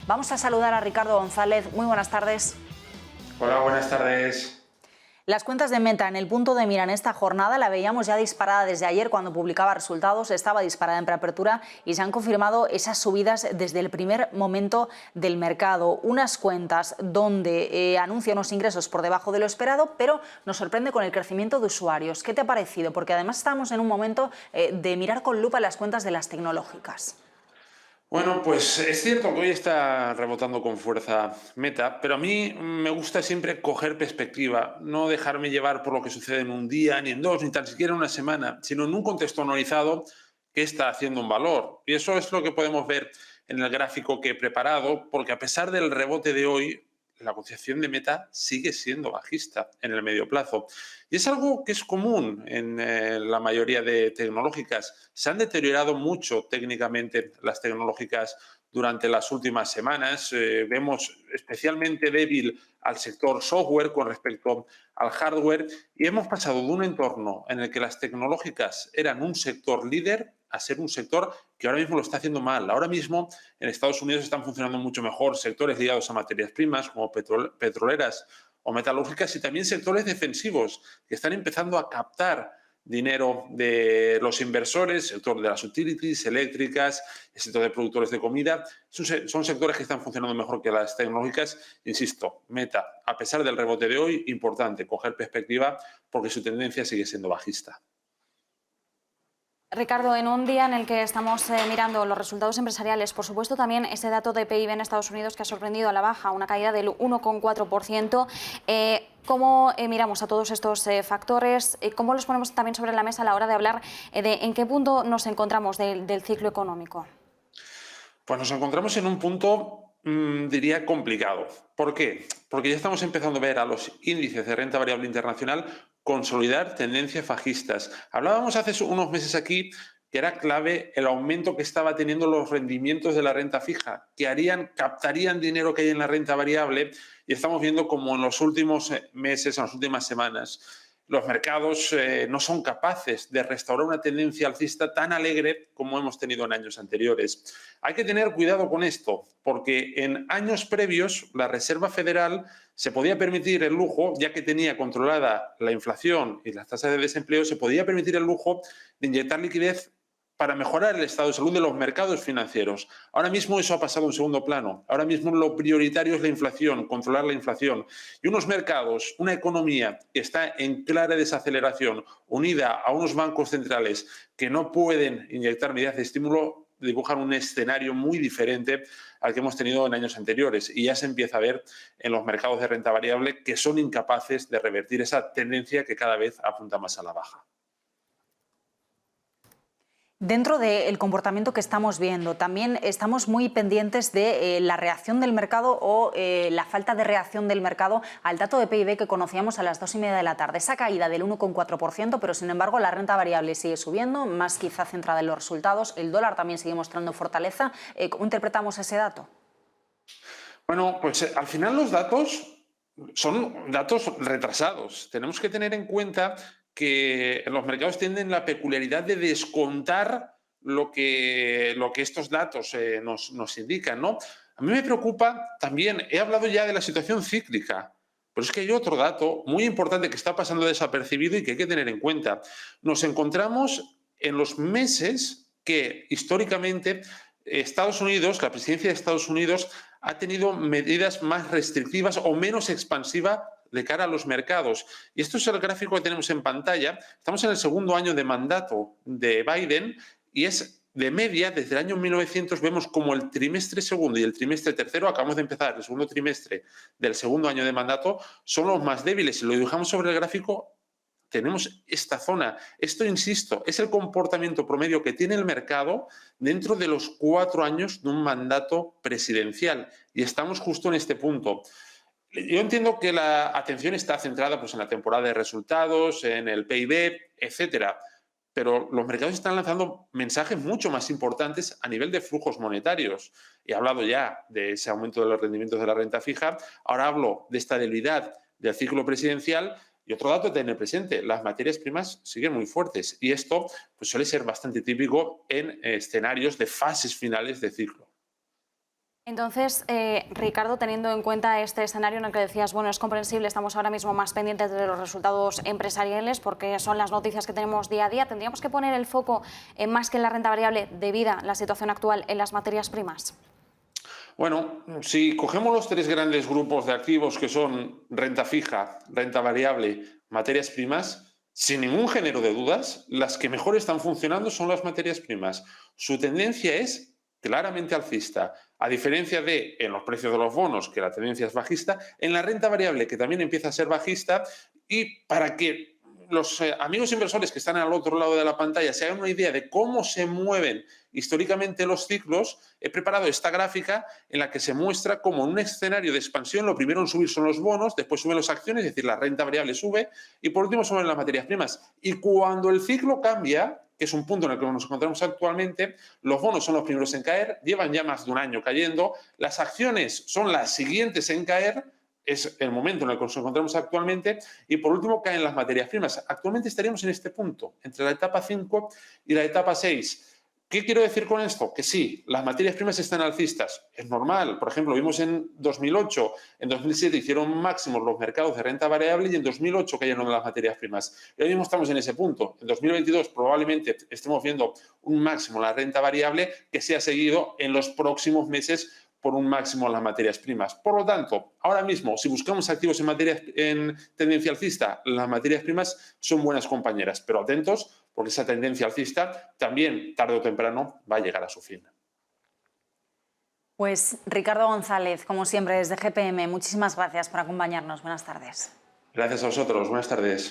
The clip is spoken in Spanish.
Vamos a saludar a Ricardo González. Muy buenas tardes. Hola, buenas tardes. Las cuentas de Meta en el punto de mira en esta jornada la veíamos ya disparada desde ayer cuando publicaba resultados, estaba disparada en preapertura y se han confirmado esas subidas desde el primer momento del mercado. Unas cuentas donde anuncia unos ingresos por debajo de lo esperado, pero nos sorprende con el crecimiento de usuarios. ¿Qué te ha parecido? Porque además estamos en un momento de mirar con lupa las cuentas de las tecnológicas. Bueno, pues es cierto que hoy está rebotando con fuerza Meta, pero a mí me gusta siempre coger perspectiva, no dejarme llevar por lo que sucede en un día, ni en dos, ni tan siquiera en una semana, sino en un contexto anualizado que está haciendo un valor. Y eso es lo que podemos ver en el gráfico que he preparado, porque a pesar del rebote de hoy, la cotización de Meta sigue siendo bajista en el medio plazo. Y es algo que es común en la mayoría de tecnológicas. Se han deteriorado mucho técnicamente las tecnológicas durante las últimas semanas. Vemos especialmente débil al sector software con respecto al hardware y hemos pasado de un entorno en el que las tecnológicas eran un sector líder a ser un sector que ahora mismo lo está haciendo mal. Ahora mismo en Estados Unidos están funcionando mucho mejor sectores ligados a materias primas como petroleras o metalúrgicas y también sectores defensivos que están empezando a captar dinero de los inversores, el sector de las utilities eléctricas, el sector de productores de comida. Son sectores que están funcionando mejor que las tecnológicas. Insisto, Meta, a pesar del rebote de hoy, importante coger perspectiva porque su tendencia sigue siendo bajista. Ricardo, en un día en el que estamos mirando los resultados empresariales, por supuesto también ese dato de PIB en Estados Unidos que ha sorprendido a la baja, una caída del 1,4%. ¿Cómo miramos a todos estos factores? ¿Cómo los ponemos también sobre la mesa a la hora de hablar de en qué punto nos encontramos del ciclo económico? Pues nos encontramos en un punto, diría, complicado. ¿Por qué? Porque ya estamos empezando a ver a los índices de renta variable internacional consolidar tendencias bajistas. Hablábamos hace unos meses aquí que era clave el aumento que estaba teniendo los rendimientos de la renta fija, que captarían dinero que hay en la renta variable, y estamos viendo como en los últimos meses, en las últimas semanas, los mercados no son capaces de restaurar una tendencia alcista tan alegre como hemos tenido en años anteriores. Hay que tener cuidado con esto, porque en años previos la Reserva Federal se podía permitir el lujo, ya que tenía controlada la inflación y las tasas de desempleo, se podía permitir el lujo de inyectar liquidez para mejorar el estado de salud de los mercados financieros. Ahora mismo eso ha pasado en segundo plano. Ahora mismo lo prioritario es la inflación, controlar la inflación. Y unos mercados, una economía que está en clara desaceleración, unida a unos bancos centrales que no pueden inyectar medidas de estímulo, dibujan un escenario muy diferente al que hemos tenido en años anteriores. Y ya se empieza a ver en los mercados de renta variable que son incapaces de revertir esa tendencia que cada vez apunta más a la baja. Dentro del comportamiento que estamos viendo, también estamos muy pendientes de la reacción del mercado o la falta de reacción del mercado al dato de PIB que conocíamos a las 2:30 de la tarde. Esa caída del 1,4%, pero sin embargo la renta variable sigue subiendo, más quizá centrada en los resultados. El dólar también sigue mostrando fortaleza. ¿Cómo interpretamos ese dato? Bueno, pues al final los datos son datos retrasados. Tenemos que tener en cuenta que los mercados tienen la peculiaridad de descontar lo que estos datos nos indican, ¿no? A mí me preocupa también, he hablado ya de la situación cíclica, pero es que hay otro dato muy importante que está pasando desapercibido y que hay que tener en cuenta. Nos encontramos en los meses que históricamente Estados Unidos, la presidencia de Estados Unidos, ha tenido medidas más restrictivas o menos expansivas de cara a los mercados. Y esto es el gráfico que tenemos en pantalla. Estamos en el segundo año de mandato de Biden y es de media, desde el año 1900 vemos como el trimestre segundo y el trimestre tercero, acabamos de empezar el segundo trimestre del segundo año de mandato, son los más débiles. Si lo dibujamos sobre el gráfico, tenemos esta zona. Esto, insisto, es el comportamiento promedio que tiene el mercado dentro de los 4 años de un mandato presidencial. Y estamos justo en este punto. Yo entiendo que la atención está centrada pues, en la temporada de resultados, en el PIB, etcétera. Pero los mercados están lanzando mensajes mucho más importantes a nivel de flujos monetarios. He hablado ya de ese aumento de los rendimientos de la renta fija. Ahora hablo de esta debilidad del ciclo presidencial. Y otro dato a tener presente, las materias primas siguen muy fuertes y esto pues, suele ser bastante típico en escenarios de fases finales de ciclo. Entonces, Ricardo, teniendo en cuenta este escenario en el que decías, bueno, es comprensible, estamos ahora mismo más pendientes de los resultados empresariales porque son las noticias que tenemos día a día, ¿tendríamos que poner el foco más que en la renta variable debido a la situación actual en las materias primas? Bueno, si cogemos los tres grandes grupos de activos que son renta fija, renta variable, materias primas, sin ningún género de dudas, las que mejor están funcionando son las materias primas. Su tendencia es claramente alcista, a diferencia de en los precios de los bonos, que la tendencia es bajista, en la renta variable, que también empieza a ser bajista, y para que los amigos inversores que están al otro lado de la pantalla se hagan una idea de cómo se mueven históricamente los ciclos, he preparado esta gráfica en la que se muestra cómo en un escenario de expansión lo primero en subir son los bonos, después suben las acciones, es decir, la renta variable sube y por último suben las materias primas. Y cuando el ciclo cambia, que es un punto en el que nos encontramos actualmente, los bonos son los primeros en caer, llevan ya más de un año cayendo, las acciones son las siguientes en caer, es el momento en el que nos encontramos actualmente, y por último caen las materias primas. Actualmente estaríamos en este punto, entre la etapa 5 y la etapa 6. ¿Qué quiero decir con esto? Que sí, las materias primas están alcistas. Es normal. Por ejemplo, vimos en 2008, en 2007 hicieron máximos los mercados de renta variable y en 2008 cayeron las materias primas. Y ahora mismo estamos en ese punto. En 2022 probablemente estemos viendo un máximo en la renta variable que sea seguido en los próximos meses por un máximo en las materias primas. Por lo tanto, ahora mismo, si buscamos activos en tendencia alcista, las materias primas son buenas compañeras, pero atentos, porque esa tendencia alcista también, tarde o temprano, va a llegar a su fin. Pues Ricardo González, como siempre, desde GPM, muchísimas gracias por acompañarnos. Buenas tardes. Gracias a vosotros. Buenas tardes.